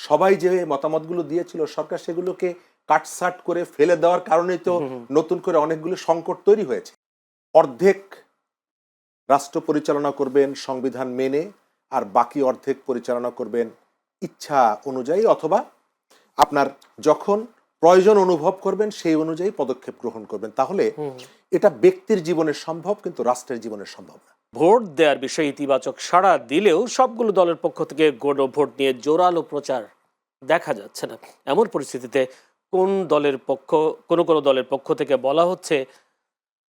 সবাই যে মতামতগুলো দিয়েছিল সরকার সেগুলোকে কাটসাট করে ফেলে দেওয়ার কারণেই তো নতুন করে অনেকগুলো সংকট তৈরি হয়েছে। অর্ধেক রাষ্ট্র পরিচালনা করবেন সংবিধান মেনে, আর বাকি অর্ধেক পরিচালনা করবেন ইচ্ছা অনুযায়ী, অথবা আপনার যখন প্রয়োজন অনুভব করবেন সেই অনুযায়ী পদক্ষেপ গ্রহণ করবেন। তাহলে এটা ব্যক্তির জীবনে সম্ভব, কিন্তু রাষ্ট্রের জীবনে সম্ভব না। ভোট দেওয়ার বিষয়ে ইতিবাচক সাড়া দিলেও সবগুলো দলের পক্ষ থেকে গণভোট নিয়ে জোরালো প্রচার দেখা যাচ্ছে না। এমন পরিস্থিতিতে কোন দলের পক্ষ থেকে বলা হচ্ছে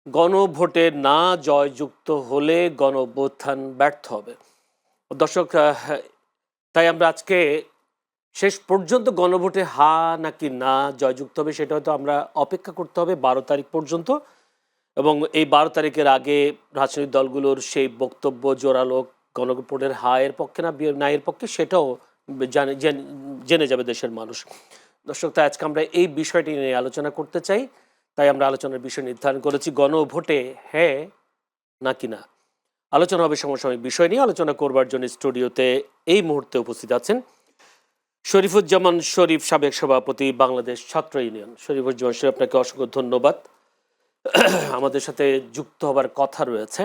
গণভোটে না জয়যুক্ত হলে গণঅভ্যুত্থান ব্যর্থ হবে। দর্শক, তাই আমরা আজকে শেষ পর্যন্ত গণভোটে হা নাকি না জয়যুক্ত হবে সেটা হয়তো আমরা অপেক্ষা করতে হবে 12 তারিখ পর্যন্ত, এবং এই 12 তারিখের আগে রাজনৈতিক দলগুলোর সেই বক্তব্য জোরালো গণভোটের হায়ের পক্ষে না নায়ের পক্ষে সেটাও জেনে যাবে দেশের মানুষ। দর্শক, তাই আজকে আমরা এই বিষয়টি নিয়ে আলোচনা করতে চাই। তাই আমরা আলোচনার বিষয় নির্ধারণ করেছি গণভোটে হ্যাঁ নাকি না। আলোচনা হবে সমসাময়িক বিষয় নিয়ে। আলোচনা করবার জন্য স্টুডিওতে এই মুহূর্তে উপস্থিত আছেন শরীফুজ্জামান শরীফ, সাবেক সভাপতি বাংলাদেশ ছাত্র ইউনিয়ন। শরীফুজ্জামান শরীফ, আপনাকে অসংখ্য ধন্যবাদ। আমাদের সাথে যুক্ত হবার কথা রয়েছে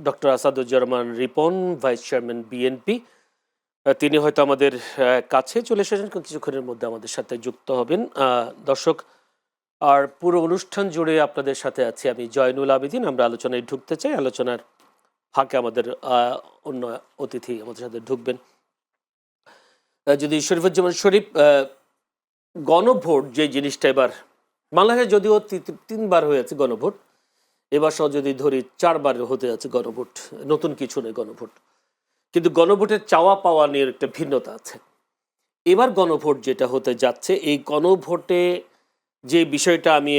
doctor Asaduzzaman Ripon, vice chairman BNP. তিনি হয়তো আমাদের কাছে চলে এসেছেন, কিছুক্ষণের মধ্যে আমাদের সাথে যুক্ত হবেন। দর্শক, আর পুরো অনুষ্ঠান জুড়ে আপনাদের সাথে আছি আমি জয়নুল আবেদিন। আমরা আলোচনায় ঢুকতে চাই। আলোচনার ফাঁকে আমাদের অন্য অতিথি আমাদের সাথে ঢুকবেন। যদি শরীফুজ্জামান শরীফ, গণভোট যে জিনিসটা এবার বাংলাদেশে যদিও 3বার হয়েছে গণভোট, এবার সহ যদি ধরি 4বার হতে আছে গণভোট, নতুন কিছু নেই গণভোট, কিন্তু গণভোটের চাওয়া পাওয়া নিয়ে একটা ভিন্নতা আছে। এবার গণভোট যেটা হতে যাচ্ছে, এই গণভোটে যে বিষয়টা আমি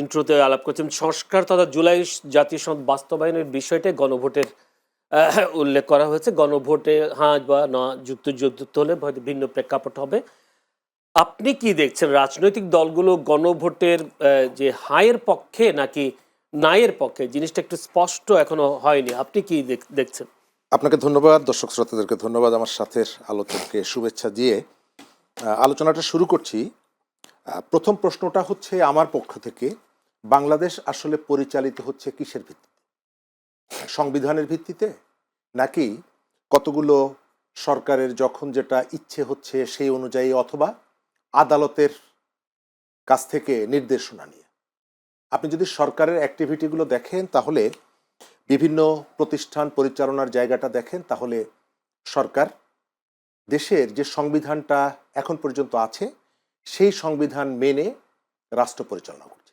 ইন্ট্রোতে আলাপ করছিলাম, সংস্কার তথা জুলাই জাতীয় সংসদ বাস্তবায়নের বিষয়টা গণভোটের উল্লেখ করা হয়েছে। গণভোটে হ্যাঁ বা না যুক্ত হলে হয়তো ভিন্ন প্রেক্ষাপট হবে। আপনি কি দেখছেন, রাজনৈতিক দলগুলো গণভোটের যে হায়ের পক্ষে নাকি নায়ের পক্ষে? জিনিসটা একটু স্পষ্ট এখনো হয়নি। আপনি কি দেখছেন? আপনাকে ধন্যবাদ, দর্শক শ্রোতাদেরকে ধন্যবাদ আমার সাথে আলোচককে শুভেচ্ছা দিয়ে আলোচনাটা শুরু করছি। প্রথম প্রশ্নটা হচ্ছে আমার পক্ষ থেকে, বাংলাদেশ আসলে পরিচালিত হচ্ছে কিসের ভিত্তিতে? সংবিধানের ভিত্তিতে, নাকি কতগুলো সরকারের যখন যেটা ইচ্ছে হচ্ছে সেই অনুযায়ী, অথবা আদালতের কাছ থেকে নির্দেশনা নিয়ে? আপনি যদি সরকারের অ্যাক্টিভিটিগুলো দেখেন, তাহলে বিভিন্ন প্রতিষ্ঠান পরিচালনার জায়গাটা দেখেন, তাহলে সরকার দেশের যে সংবিধানটা এখন পর্যন্ত আছে সেই সংবিধান মেনে রাষ্ট্র পরিচালনা করছে।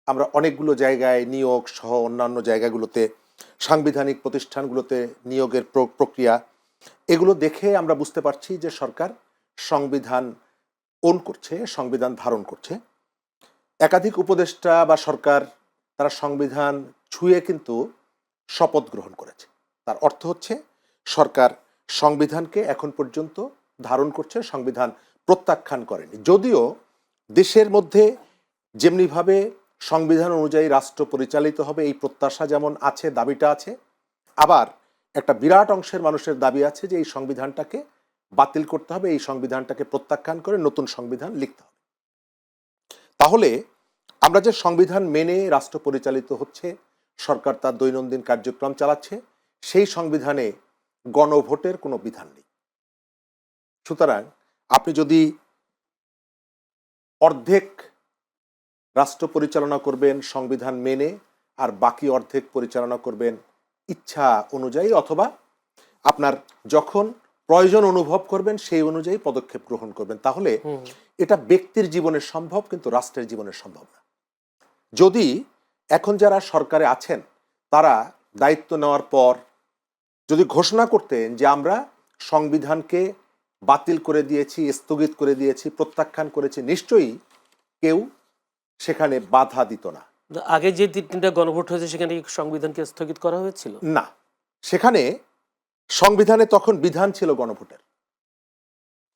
আমরা অনেকগুলো জায়গায় নিয়োগ সহ অন্যান্য জায়গাগুলোতে, সাংবিধানিক প্রতিষ্ঠানগুলোতে নিয়োগের প্রক্রিয়া, এগুলো দেখে আমরা বুঝতে পারছি যে সরকার সংবিধান করছে, সংবিধান ধারণ করছে। একাধিক উপদেষ্টা বা সরকার তারা সংবিধান ছুঁয়ে কিন্তু শপথ গ্রহণ করেছে। তার অর্থ হচ্ছে সরকার সংবিধানকে এখন পর্যন্ত ধারণ করছে, সংবিধান প্রত্যাখ্যান করেনি। যদিও দেশের মধ্যে যেমনিভাবে সংবিধান অনুযায়ী রাষ্ট্র পরিচালিত হবে এই প্রত্যাশা যেমন আছে, দাবিটা আছে, আবার একটা বিরাট অংশের মানুষের দাবি আছে যে এই সংবিধানটাকে বাতিল করতে হবে, এই সংবিধানটাকে প্রত্যাখ্যান করে নতুন সংবিধান লিখতে হবে। তাহলে আমরা যে সংবিধান মেনে রাষ্ট্র পরিচালিত হচ্ছে, সরকার তার দৈনন্দিন কার্যক্রম চালাচ্ছে, সেই সংবিধানে গণভোটের কোনো বিধান নেই। সুতরাং আপনি যদি অর্ধেক রাষ্ট্র পরিচালনা করবেন সংবিধান মেনে, আর বাকি অর্ধেক পরিচালনা করবেন ইচ্ছা অনুযায়ী, অথবা আপনার যখন প্রয়োজন অনুভব করবেন সেই অনুযায়ী পদক্ষেপ গ্রহণ করবেন, তাহলে এটা ব্যক্তির জীবনে সম্ভব, কিন্তু রাষ্ট্রের জীবনে সম্ভব না। যদি এখন যারা সরকারে আছেন তারা দায়িত্ব নেওয়ার পর যদি ঘোষণা করতেন যে আমরা সংবিধানকে বাতিল করে দিয়েছি, স্থগিত করে দিয়েছি, প্রত্যাখ্যান করেছি, নিশ্চয়ই কেউ সেখানে বাধা দিত না। আগে যে 3টা গণভোট হয়েছে সেখানে সংবিধানকে স্থগিত করা হয়েছিল না, সেখানে সংবিধানে তখন বিধান ছিল গণভোটের,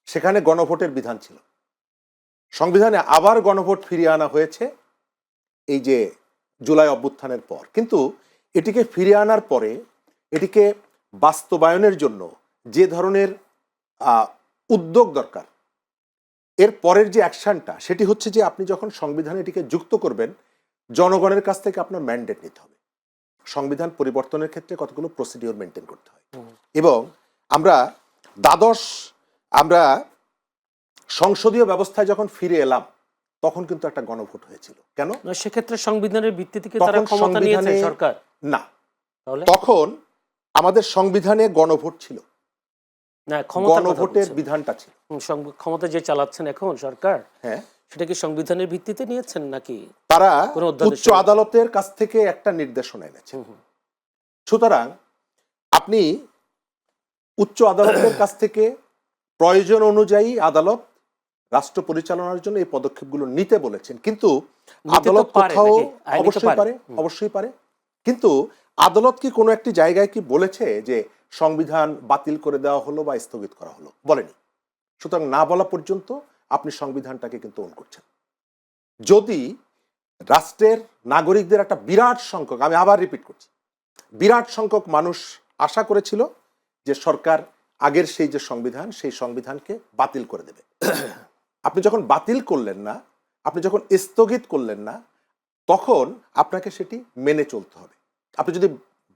সেখানে গণভোটের বিধান ছিল। সংবিধানে আবার গণভোট ফিরিয়ে আনা হয়েছে এই যে জুলাই অভ্যুত্থানের পর, কিন্তু এটিকে ফিরিয়ে আনার পরে এটিকে বাস্তবায়নের জন্য যে ধরনের উদ্যোগ দরকার। এর পরের যে অ্যাকশনটা সেটি হচ্ছে যে আপনি যখন সংবিধানে এটিকে যুক্ত করবেন, জনগণের কাছ থেকে আপনার ম্যান্ডেট নিতে হবে। সংবিধান পরিবর্তনের ক্ষেত্রে কতগুলো প্রসিডিওর মেনটেন করতে হয়। এবং আমরা আমরা সংসদীয় ব্যবস্থায় যখন ফিরে এলাম তখন কিন্তু একটা গণভোট হয়েছিল। কেন? না, সেক্ষেত্রে সংবিধানের ভিত্তি থেকে তারা তখন ক্ষমতা নিয়েছে সংবিধানে সরকার। না, তাহলে তখন আমাদের সংবিধানে গণভোট ছিল, না, ক্ষমতার কথা গণভোটের বলছেন। বিধানটা ছিল। ক্ষমতা যে চালাচ্ছেন এখন সরকার, হ্যাঁ, সেটা কি সংবিধানের ভিত্তিতে নিয়েছেন নাকি তারা কোনো অধ্যাদেশ? উচ্চ আদালতের কাছ থেকে একটা নির্দেশনা এনেছে। সুতরাং আপনি উচ্চ আদালতের কাছ থেকে প্রয়োজন অনুযায়ী আদালত রাষ্ট্র পরিচালনার জন্য এই পদক্ষেপগুলো নিতে বলেছেন, কিন্তু নিতে তো আদালত পারে কোথাও নাকি? আইনি তো অবশ্যই পারে, অবশ্যই পারে, কিন্তু আদালত কি কোনো একটি জায়গায় কি বলেছে যে সংবিধান বাতিল করে দেওয়া হলো বা স্থগিত করা হলো? বলেনি। সুতরাং না বলা পর্যন্ত আপনি সংবিধানটাকে কিন্তু অন করছেন। যদি রাষ্ট্রের নাগরিকদের একটা বিরাট সংখ্যক, আমি আবার রিপিট করছি, বিরাট সংখ্যক মানুষ আশা করেছিল যে সরকার আগের সেই যে সংবিধান, সেই সংবিধানকে বাতিল করে দেবে। আপনি যখন বাতিল করলেন না, আপনি যখন স্থগিত করলেন না, তখন আপনাকে সেটি মেনে চলতে হবে। আপনি যদি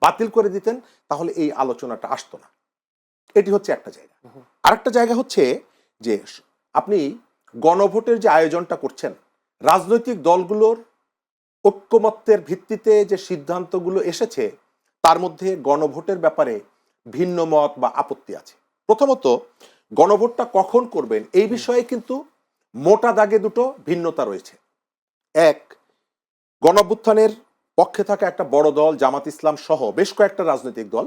বাতিল করে দিতেন তাহলে এই আলোচনাটা আসতো না। এটি হচ্ছে একটা জায়গা। আরেকটা জায়গা হচ্ছে যে আপনি গণভোটের যে আয়োজনটা করছেন, রাজনৈতিক দলগুলোর ঐক্যমত্যের ভিত্তিতে যে সিদ্ধান্তগুলো এসেছে তার মধ্যে গণভোটের ব্যাপারে ভিন্ন মত বা আপত্তি আছে। প্রথমত, গণভোটটা কখন করবেন এই বিষয়ে কিন্তু মোটা দাগে দুটো ভিন্নতা রয়েছে। এক, গণঅভ্যুত্থানের পক্ষে থাকা একটা বড় দল জামাত ইসলাম সহ বেশ কয়েকটা রাজনৈতিক দল,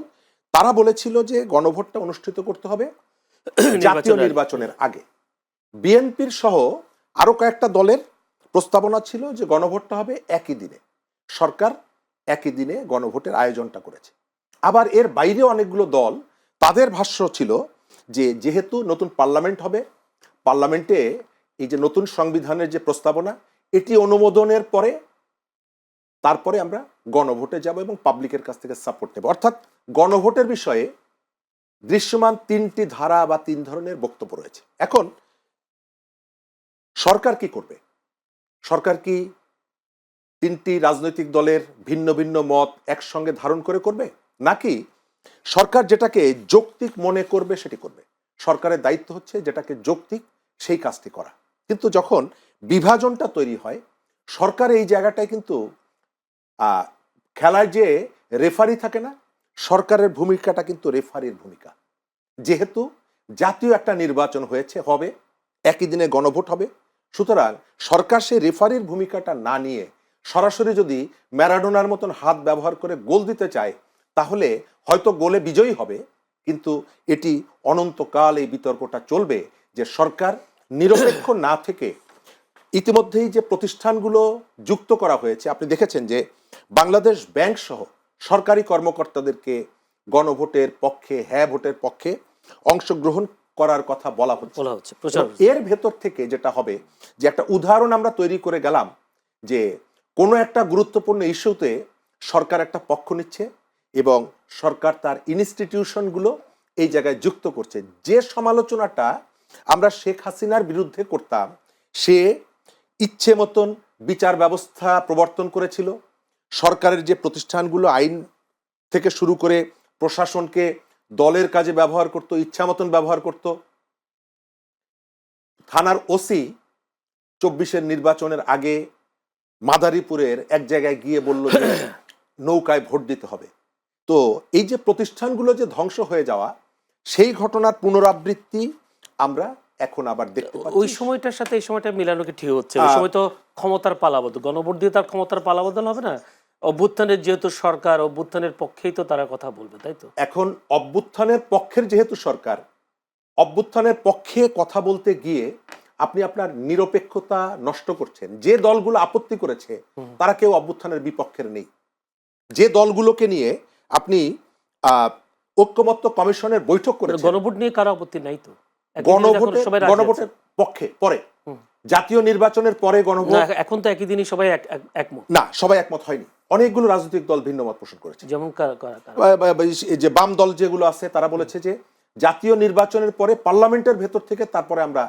তারা বলেছিল যে গণভোটটা অনুষ্ঠিত করতে হবে জাতীয় নির্বাচনের আগে। বিএনপির সহ আরো কয়েকটা দলের প্রস্তাবনা ছিল যে গণভোটটা হবে একই দিনে। সরকার একই দিনে গণভোটের আয়োজনটা করেছে। আবার এর বাইরে অনেকগুলো দল, তাদের ভাষ্য ছিল যে যেহেতু নতুন পার্লামেন্ট হবে, পার্লামেন্টে এই যে নতুন সংবিধানের যে প্রস্তাবনা, এটি অনুমোদনের পরে তারপরে আমরা গণভোটে যাব এবং পাবলিকের কাছ থেকে সাপোর্ট নেব। অর্থাৎ গণভোটের বিষয়ে দৃশ্যমান তিনটি ধারা বা তিন ধরনের বক্তব্য রয়েছে। এখন সরকার কি করবে? সরকার কি তিনটি রাজনৈতিক দলের ভিন্ন ভিন্ন মত একসঙ্গে ধারণ করে করবে, নাকি সরকার যেটাকে যৌক্তিক মনে করবে সেটি করবে? সরকারের দায়িত্ব হচ্ছে যেটাকে যৌক্তিক সেই কাজটি করা। কিন্তু যখন বিভাজনটা তৈরি হয়, সরকার এই জায়গাটায় কিন্তু খেলায় যে রেফারি থাকে না, সরকারের ভূমিকাটা কিন্তু রেফারির ভূমিকা। যেহেতু জাতীয় একটা নির্বাচন হবে, একই দিনে গণভোট হবে, সুতরাং সরকার সেই রেফারির ভূমিকাটা না নিয়ে সরাসরি যদি ম্যারাডোনার মতন হাত ব্যবহার করে গোল দিতে চায়, তাহলে হয়তো গোলে বিজয়ী হবে, কিন্তু এটি অনন্তকাল এই বিতর্কটা চলবে যে সরকার নিরপেক্ষ না থেকে ইতিমধ্যেই যে প্রতিষ্ঠানগুলো যুক্ত করা হয়েছে, আপনি দেখেছেন যে বাংলাদেশ ব্যাংক সহ সরকারি কর্মকর্তাদেরকে গণভোটের পক্ষে, হ্যাঁ ভোটের পক্ষে অংশগ্রহণ করার কথা বলা হচ্ছে। এর ভেতর থেকে যেটা হবে যে একটা উদাহরণ আমরা তৈরি করে গেলাম যে কোনো একটা গুরুত্বপূর্ণ ইস্যুতে সরকার একটা পক্ষ নিচ্ছে এবং সরকার তার ইনস্টিটিউশনগুলো এই জায়গায় যুক্ত করছে। যে সমালোচনাটা আমরা শেখ হাসিনার বিরুদ্ধে করতাম, সে ইচ্ছে মতন বিচার ব্যবস্থা প্রবর্তন করেছিল, সরকারের যে প্রতিষ্ঠানগুলো আইন থেকে শুরু করে প্রশাসনকে দলের কাজে ব্যবহার করত, ইচ্ছা মতন ব্যবহার করত। থানার ওসি 24-এর নির্বাচনের আগে মাদারীপুরের এক জায়গায় গিয়ে বলল যে নৌকায় ভোট দিতে হবে। তো এই যে প্রতিষ্ঠানগুলো যে ধ্বংস হয়ে যাওয়া, সেই ঘটনার পুনরাবৃত্তি আমরা এখন আবার দেখতে পাচ্ছি। ওই সময়টার সাথে এই সময়টা মিলানো কি ঠিক হচ্ছে? ওই সময় তো ক্ষমতার পালাবদল, গণভোট দিয়ে তার ক্ষমতার পালাবদল হবে না। অভ্যুত্থানের যেহেতু সরকার, অভ্যুত্থানের পক্ষেই তো তারা কথা বলবে, তাই তো? এখন অভ্যুত্থানের পক্ষের যেহেতু সরকার, অভ্যুত্থানের পক্ষে কথা বলতে গিয়ে আপনি আপনার নিরপেক্ষতা নষ্ট করছেন। যে দলগুলো আপত্তি করেছে তারা কেউ অভ্যুত্থানের বিপক্ষের নেই। যে দলগুলোকে নিয়ে আপনি ঐক্যমত্য কমিশনের বৈঠক করেছেন, গণভোট নিয়ে কারো আপত্তি নাই তো। গণভোটের পক্ষে পরে, জাতীয় নির্বাচনের পরে গণভোট, এখন তো একই দিনই সবাই একমত না, সবাই একমত হয়নি। অনেকগুলো রাজনৈতিক দল ভিন্ন মত পোষণ করেছে। যেমন যে বাম দল যেগুলো আছে তারা বলেছে যে জাতীয় নির্বাচনের পরে পার্লামেন্টের ভেতর থেকে তারপরে আমরা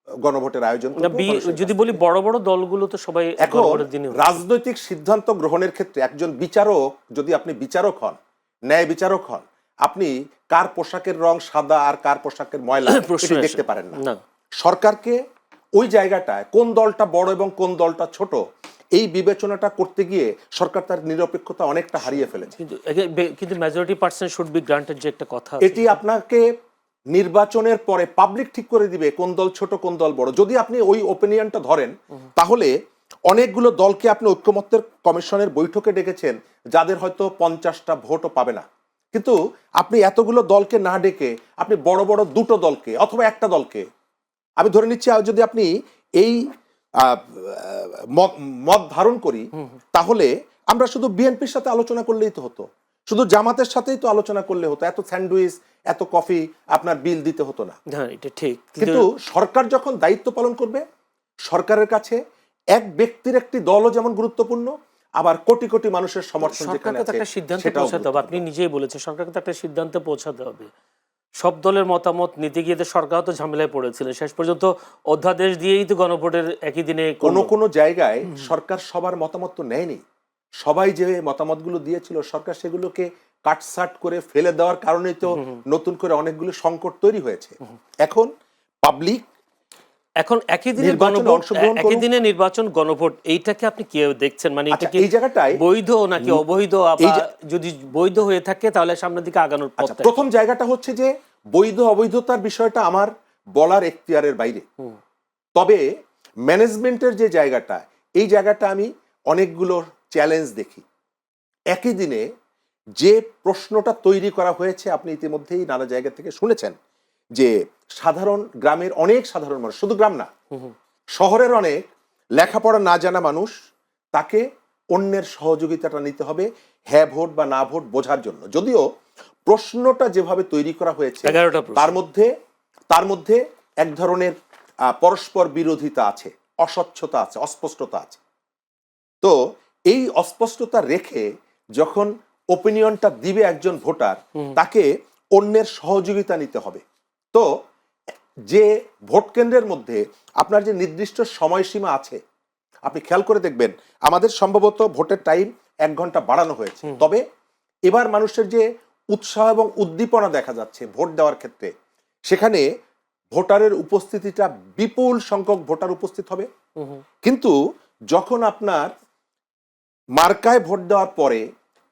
গণভোটের আয়োজন করব। মানুষের যদি কাছ বলি থেকে। বড় বড় দলগুলো তো সবাই এখন গণভোটের দিনে রাজনৈতিক সিদ্ধান্ত গ্রহণের ক্ষেত্রে একজন বিচারক, যদি আপনি বিচারক হন, ন্যায় বিচারক হন, আপনি কার পোশাকের রং সাদা আর কার পোশাকের ময়লা প্রশ্ন এটি আসে। দেখতে পারেন না। না। সরকারকে ওই জায়গাটায় কোন দলটা বড় এবং কোন দলটা ছোট এই বিবেচনাটা করতে গিয়ে সরকার তার নিরপেক্ষতা অনেকটা হারিয়ে ফেলেছে। কিন্তু majority percent should be granted যে একটা কথা আছে। এটি আপনাকে নির্বাচনের পরে পাবলিক ঠিক করে দিবে কোন দল ছোট কোন দল বড়। যদি আপনি ওই ওপিনিয়নটা ধরেন, তাহলে অনেকগুলো দলকে আপনি ঐক্যমত্যের কমিশনের বৈঠকে ডেকেছেন যাদের হয়তো 50টা ভোটও পাবে না, কিন্তু আপনি এতগুলো দলকে না ডেকে আপনি বড় বড় দুটো দলকে অথবা একটা দলকে, আমি ধরে নিচ্ছি যদি আপনি এই মত ধারণ করি, তাহলে আমরা শুধু বিএনপির সাথে আলোচনা করলেই তো হতো, শুধু জামাতের সাথেই তো আলোচনা করলে হতো, এত স্যান্ডউইচ এত কফি আপনার বিল দিতে হতো না। হ্যাঁ, এটা ঠিক। কিন্তু সরকার যখন দায়িত্ব পালন করবে, সরকারের কাছে এক ব্যক্তির একটি দলও যেমন গুরুত্বপূর্ণ, আবার কোটি কোটি মানুষের সমর্থন যেখানে সরকারকে তো আছে একটা সিদ্ধান্তে সেটাও পৌঁছাতে হবে। আপনি নিজেই বলেছেন সরকারকে তো একটা সিদ্ধান্তে পৌঁছাতে হবে। সব দলের মতামত নিতে গিয়ে তো সরকার তো ঝামেলায় পড়েছিল, শেষ পর্যন্ত অধ্যাদেশ দিয়েই তো গণভোটের একই দিনে কোনো কোনো জায়গায় সরকার সবার মতামত তো নেয়নি। সবাই যে মতামতগুলো দিয়েছিল সরকার সেগুলোকে কাটসাট করে ফেলে দেওয়ার কারণেই তো নতুন করে অনেকগুলো সংকট তৈরি হয়েছে। এখন পাবলিক এখন একই দিনে নির্বাচনে গণভোট, অংশগ্রহণ একই করুক। দিনে নির্বাচন গণভোট, এইটাকে আপনি কি দেখছেন? মানে এটা আচ্ছা, কি এই জায়গাটায় বৈধ নাকি অবৈধ? আবার যদি বৈধ হয়ে থাকে তাহলে সামনের দিকে আগানোর পথ। আচ্ছা, প্রথম জায়গাটা হচ্ছে যে বৈধ অবৈধতার বিষয়টা আমার বলার এখতিয়ারের বাইরে। তবে ম্যানেজমেন্টের যে জায়গাটা, এই জায়গাটা আমি অনেকগুলো চ্যালেঞ্জ দেখি। একই দিনে যে প্রশ্নটা তৈরি করা হয়েছে, আপনি ইতিমধ্যেই নানা জায়গা থেকে শুনেছেন যে সাধারণ গ্রামের অনেক সাধারণ মানুষ, শুধু গ্রাম না, শহরের অনেক লেখাপড়া না জানা মানুষ, তাকে অন্যের সহযোগিতাটা নিতে হবে হ্যাঁ ভোট বা না ভোট বোঝার জন্য। যদিও প্রশ্নটা যেভাবে তৈরি করা হয়েছে 11টা প্রশ্ন। তার মধ্যে এক ধরনের পরস্পর বিরোধিতা আছে, অস্বচ্ছতা আছে, অস্পষ্টতা আছে। তো এই অস্পষ্টতা রেখে যখন ওপিনিয়নটা দিবে একজন ভোটার, তাকে অন্যের সহযোগিতা নিতে হবে। তো যে ভোট কেন্দ্রের মধ্যে আপনার যে নির্দিষ্ট সময়সীমা আছে, আপনি খেয়াল করে দেখবেন আমাদের সম্ভবত ভোটের টাইম 1 ঘন্টা বাড়ানো হয়েছে, তবে এবার মানুষের যে উৎসাহ এবং উদ্দীপনা দেখা যাচ্ছে ভোট দেওয়ার ক্ষেত্রে, সেখানে ভোটারের উপস্থিতিটা বিপুল সংখ্যক ভোটার উপস্থিত হবে। কিন্তু যখন আপনার মার্কায় ভোট দেওয়ার পরে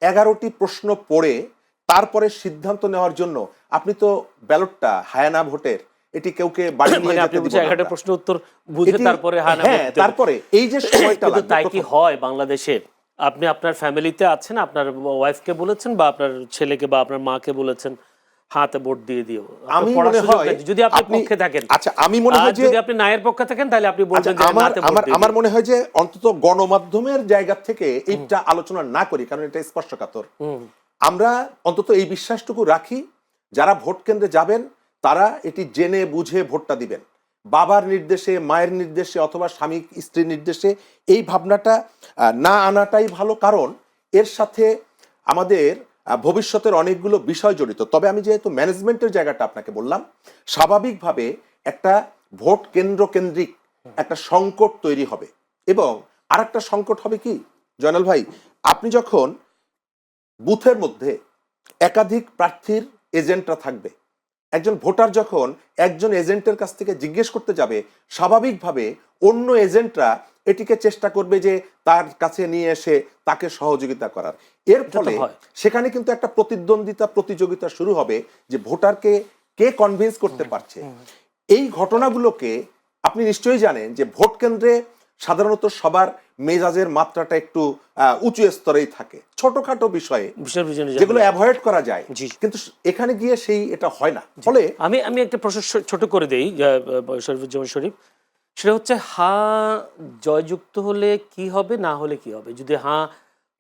11টি প্রশ্ন পড়ে তারপরে সিদ্ধান্ত নেওয়ার জন্য আপনি তো ব্যালটটা হায়ানা ভোটের, এটি কেউকে বাড়ি নিয়ে যেতে দিব না। 11টা প্রশ্ন উত্তর বুঝে তারপরে হ্যাঁ, তারপরে এই যে সময়টা কিন্তু লাগবে, তাই কি হয় বাংলাদেশে? আপনি আপনার ফ্যামিলিতে আছেন, আপনার ওয়াইফকে বলেছেন বা আপনার ছেলেকে বা আপনার মাকে বলেছেন হাতে ভোট দিয়ে দিও। আমি মনে হয় যদি আপনি পক্ষে থাকেন, আচ্ছা, আমি মনে হয় যে যদি আপনি নায়ের পক্ষে থাকেন তাহলে আপনি বলবেন যে নাতে ভোট দিয়ে আমার দিও। মনে হয় যে অন্তত গণমাধ্যমের জায়গা থেকে এইটা আলোচনা না করি, কারণ এটা স্পর্শকাতর। আমরা অন্তত এই বিশ্বাসটুকু রাখি, যারা ভোট কেন্দ্রে যাবেন তারা এটি জেনে বুঝে ভোটটা দিবেন। বাবার নির্দেশে, মায়ের নির্দেশে অথবা স্বামী স্ত্রীর নির্দেশে এই ভাবনাটা না আনাটাই ভালো, কারণ এর সাথে আমাদের ভবিষ্যতের অনেকগুলো বিষয় জড়িত। তবে আমি যেহেতু ম্যানেজমেন্টের জায়গাটা আপনাকে বললাম, স্বাভাবিকভাবে একটা ভোট কেন্দ্র কেন্দ্রিক একটা সংকট তৈরি হবে। এবং আরেকটা সংকট হবে কি জয়নাল ভাই, আপনি যখন বুথের মধ্যে একাধিক প্রার্থীর এজেন্টরা থাকবে, একজন ভোটার যখন একজন এজেন্টের কাছ থেকে জিজ্ঞেস করতে যাবে, স্বাভাবিকভাবে অন্য এজেন্টরা এটিকে চেষ্টা করবে যে তার কাছে নিয়ে এসে তাকে সহযোগিতা করার। এর ফলে সেখানে কিন্তু একটা প্রতিদ্বন্দ্বিতা, প্রতিযোগিতা শুরু হবে যে ভোটারকে কে কনভিন্স করতে পারছে। এই ঘটনাগুলোকে আপনি নিশ্চয়ই জানেন যে ভোট কেন্দ্রে সাধারণত সবার মেজাজের মাত্রাটা একটু উঁচু স্তরেই থাকে, ছোটখাটো বিষয়ে যেগুলো অ্যাভয়েড করা যায়, কিন্তু এখানে গিয়ে এটা হয় না। ফলে আমি একটা প্রশ্ন ছোট করে দেই শরীফুজ্জামান শরীফ, সেটা হচ্ছে হ্যাঁ জয়যুক্ত হলে কি হবে, না হলে কি হবে? যদি হ্যাঁ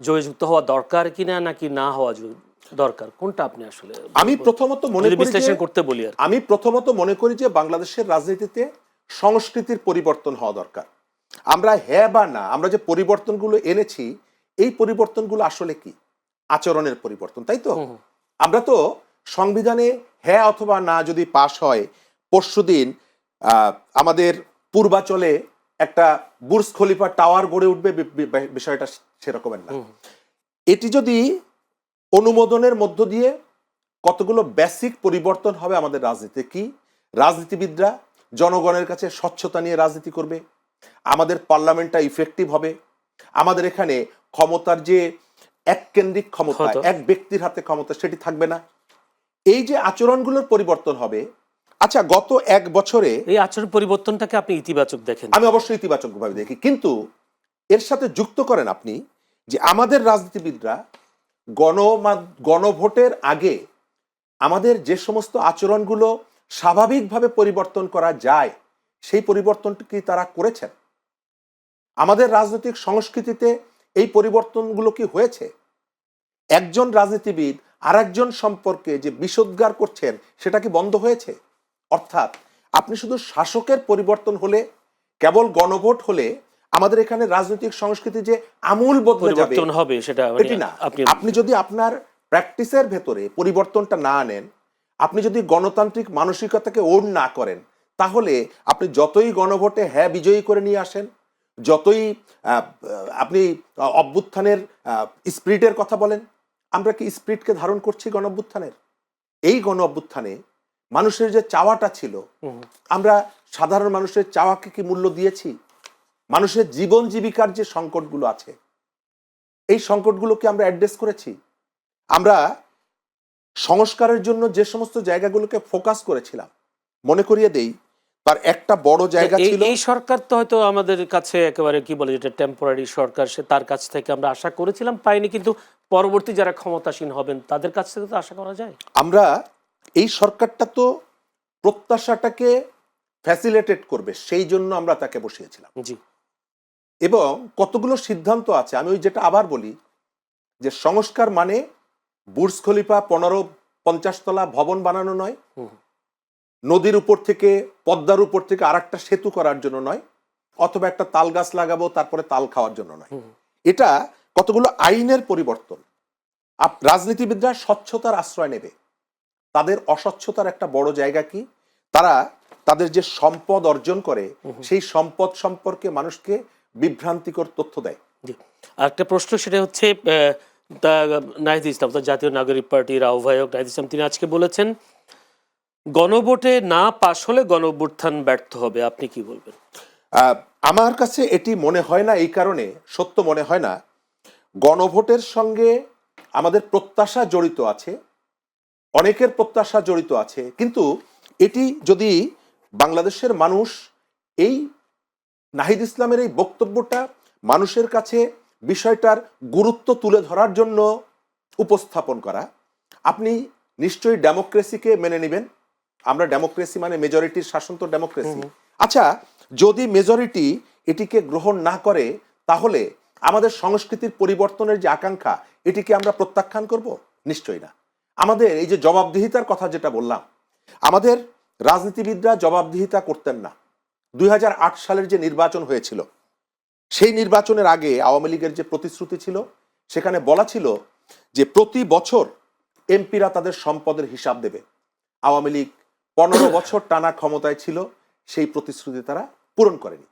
জয়যুক্ত হওয়া দরকার কিনা নাকি না হওয়া দরকার, কোনটা আপনি আসলে? আমি প্রথমত মনে করি যে বাংলাদেশের রাজনীতিতে সংস্কৃতির পরিবর্তন হওয়া দরকার। আমরা হ্যাঁ বা না, আমরা যে পরিবর্তনগুলো এনেছি এই পরিবর্তনগুলো আসলে কি? আচরণের পরিবর্তন, তাই তো? আমরা তো সংবিধানে হ্যাঁ অথবা না যদি পাশ হয়, পরশুদিন আমাদের পূর্বাচলে একটা বুর্জ খলিফা টাওয়ার গড়ে উঠবে, বিষয়টা সেরকমের না। এটি যদি অনুমোদনের মধ্য দিয়ে কতগুলো বেসিক পরিবর্তন হবে আমাদের রাজনীতি। কি? রাজনীতিবিদরা জনগণের কাছে স্বচ্ছতা নিয়ে রাজনীতি করবে, আমাদের পার্লামেন্টটা ইফেক্টিভ হবে, আমাদের এখানে ক্ষমতার যে এককেন্দ্রিক ক্ষমতা, এক ব্যক্তির হাতে ক্ষমতা, সেটি থাকবে না। এই যে আচরণগুলোর পরিবর্তন হবে। আচ্ছা, গত এক বছরে এই আচরণ পরিবর্তনটাকে আপনি ইতিবাচক দেখেন? আমি অবশ্যই ইতিবাচকভাবে দেখি, কিন্তু এর সাথে যুক্ত করেন আপনি যে আমাদের রাজনীতিবিদরা গণভোটের আগে আমাদের যে সমস্ত আচরণগুলো স্বাভাবিকভাবে পরিবর্তন করা যায়, সেই পরিবর্তনটি কি তারা করেছেন? আমাদের রাজনৈতিক সংস্কৃতিতে এই পরিবর্তনগুলো কি হয়েছে? একজন রাজনীতিবিদ আর একজন সম্পর্কে যে বিষোদ্গার করছেন, সেটা কি বন্ধ হয়েছে? অর্থাৎ আপনি শুধু শাসকের পরিবর্তন হলে, কেবল গণভোট হলে আমাদের এখানে রাজনৈতিক সংস্কৃতি যে আমূল বদলে যাবে হবে সেটা এটি না। আপনি যদি আপনার প্র্যাকটিসের ভেতরে পরিবর্তনটা না আনেন, আপনি যদি গণতান্ত্রিক মানসিকতাকে ওন না করেন, তাহলে আপনি যতই গণভোটে হ্যাঁ বিজয়ী করে নিয়ে আসেন, যতই আপনি অভ্যুত্থানের স্পিরিটের কথা বলেন, আমরা কি স্পিরিটকে ধারণ করছি গণ অভ্যুত্থানের? এই গণ অভ্যুত্থানে মানুষের যে চাওয়াটা ছিল, আমরা সাধারণ মানুষের চাওয়াকে কি মূল্য দিয়েছি? মানুষের জীবন জীবিকার যে সংকটগুলো আছে, এই সংকটগুলোকে আমরা অ্যাড্রেস করেছি? আমরা সংস্কারের জন্য যে সমস্ত জায়গাগুলোকে ফোকাস করেছিলাম, মনে করিয়ে দেই, তার একটা বড় জায়গা ছিল। এই সরকার তো হয়তো আমাদের কাছে একেবারে কি বলে, যেটা টেম্পোরারি সরকার, সে তার কাছ থেকে আমরা আশা করেছিলাম, পাইনি, কিন্তু পরবর্তী যারা ক্ষমতাসীন হবেন তাদের কাছ থেকে তো আশা করা যায়। আমরা এই সরকারটা তো প্রত্যাশাটাকে ফ্যাসিলিটেট করবে, সেই জন্য আমরা তাকে বসিয়েছিলাম। জি। এবং কতগুলো সিদ্ধান্ত আছে, আমি ওই যেটা আবার বলি যে সংস্কার মানে বুর্জ খলিফা 15-50 তলা ভবন বানানো নয়, নদীর উপর থেকে, পদ্মার উপর থেকে আরেকটা সেতু করার জন্য নয়, অথবা একটা তাল গাছ লাগাবো তারপরে তাল খাওয়ার জন্য নয়। এটা কতগুলো আইনের পরিবর্তন। রাজনীতিবিদরা স্বচ্ছতার আশ্রয় নেবে। তাদের অস্বচ্ছতার একটা বড় জায়গা কি? তারা তাদের যে সম্পদ অর্জন করে, সেই সম্পদ সম্পর্কে মানুষকে বিভ্রান্তিকর তথ্য দেয়। একটা প্রশ্ন, সেটা হচ্ছে নাহিদ ইসলাম, জাতীয় নাগরিক পার্টির আহ্বায়ক নাহিদ ইসলাম, তিনি আজকে বলেছেন গণভোটে না পাশ হলে গণ অভ্যুত্থান ব্যর্থ হবে। আপনি কি বলবেন? আমার কাছে এটি মনে হয় না, এই কারণে সত্য মনে হয় না। গণভোটের সঙ্গে আমাদের প্রত্যাশা জড়িত আছে, অনেকের প্রত্যাশা জড়িত আছে, কিন্তু এটি যদি বাংলাদেশের মানুষ এই নাহিদ ইসলামের এই বক্তব্যটা মানুষের কাছে বিষয়টার গুরুত্ব তুলে ধরার জন্য উপস্থাপন করা, আপনি নিশ্চয়ই ডেমোক্রেসিকে মেনে নেবেন। আমরা ডেমোক্রেসি মানে মেজরিটির শাসন, তো ডেমোক্রেসি। আচ্ছা, যদি মেজরিটি এটিকে গ্রহণ না করে, তাহলে আমাদের সংস্কৃতির পরিবর্তনের যে আকাঙ্ক্ষা, এটিকে আমরা প্রত্যাখ্যান করব? নিশ্চয়ই না। আমাদের এই যে জবাবদিহিতার কথা যেটা বললাম, আমাদের রাজনীতিবিদরা জবাবদিহিতা করতেন না। 2008 সালের যে নির্বাচন হয়েছিল, সেই নির্বাচনের আগে আওয়ামী লীগের যে প্রতিশ্রুতি ছিল, সেখানে বলা ছিল যে প্রতি বছর এমপিরা তাদের সম্পদের হিসাব দেবে। আওয়ামী লীগ 15 বছর টানা ক্ষমতায় ছিল, সেই প্রতিশ্রুতি তারা পূরণ করেনি।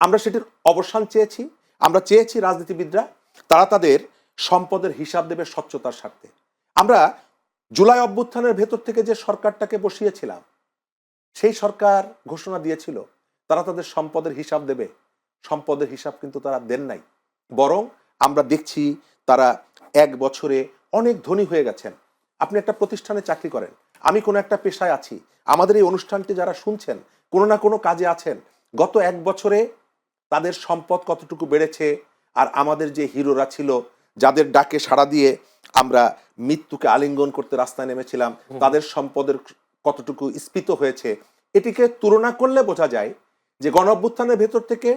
আমরা সেটির অবসান চেয়েছি। আমরা চেয়েছি রাজনীতিবিদরা তারা তাদের সম্পদের হিসাব দেবে স্বচ্ছতার স্বার্থে। আমরা জুলাই অভ্যুত্থানের ভেতর থেকে যে সরকারটাকে বসিয়েছিলাম, সেই সরকার ঘোষণা দিয়েছিল তারা তাদের সম্পদের হিসাব দেবে। সম্পদের হিসাব কিন্তু তারা দেন নাই, বরং আমরা দেখছি তারা এক বছরে অনেক ধনী হয়ে গেছেন। আপনি একটা প্রতিষ্ঠানে চাকরি করেন, আমি কোনো একটা পেশায় আছি, আমাদের এই অনুষ্ঠানটি যারা শুনছেন কোনো না কোনো কাজে আছেন, গত এক বছরে তাদের সম্পদ কতটুকু বেড়েছে, আর আমাদের যে হিরোরা ছিল, যাদের ডাকে সাড়া দিয়ে আমরা মৃত্যুকে আলিঙ্গন করতে রাস্তায় নেমেছিলাম, তাদের সম্পদের কতটুকু স্ফীত হয়েছে, এটিকে তুলনা করলে বোঝা যায় যে গণ অভ্যুত্থানের ভেতর থেকে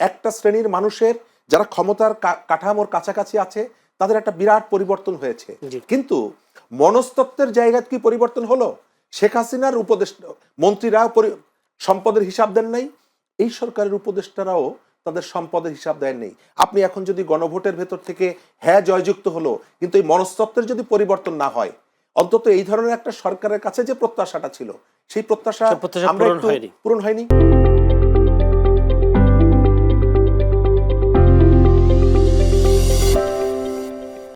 একটা শ্রেণীর মানুষের যারা ক্ষমতার কাঠামোর কাছাকাছি আছে, তাদের একটা বিরাট পরিবর্তন হয়েছে। কিন্তু মনস্তত্ত্বের জায়গায় কি পরিবর্তন হলো? শেখ হাসিনার মন্ত্রীরাও সম্পদের হিসাব দেন নাই, এই সরকারের উপদেষ্টারাও তাদের সম্পদের হিসাব দেন নেই। আপনি এখন যদি গণভোটের ভেতর থেকে হ্যাঁ জয়যুক্ত হলো, কিন্তু এই মনস্তত্ত্বের যদি পরিবর্তন না হয়, অন্তত এই ধরনের একটা সরকারের কাছে যে প্রত্যাশাটা ছিল সেই প্রত্যাশা সে প্রত্যাশা আমরা পূরণ একটু হয়নি। পূরণ হয়নি।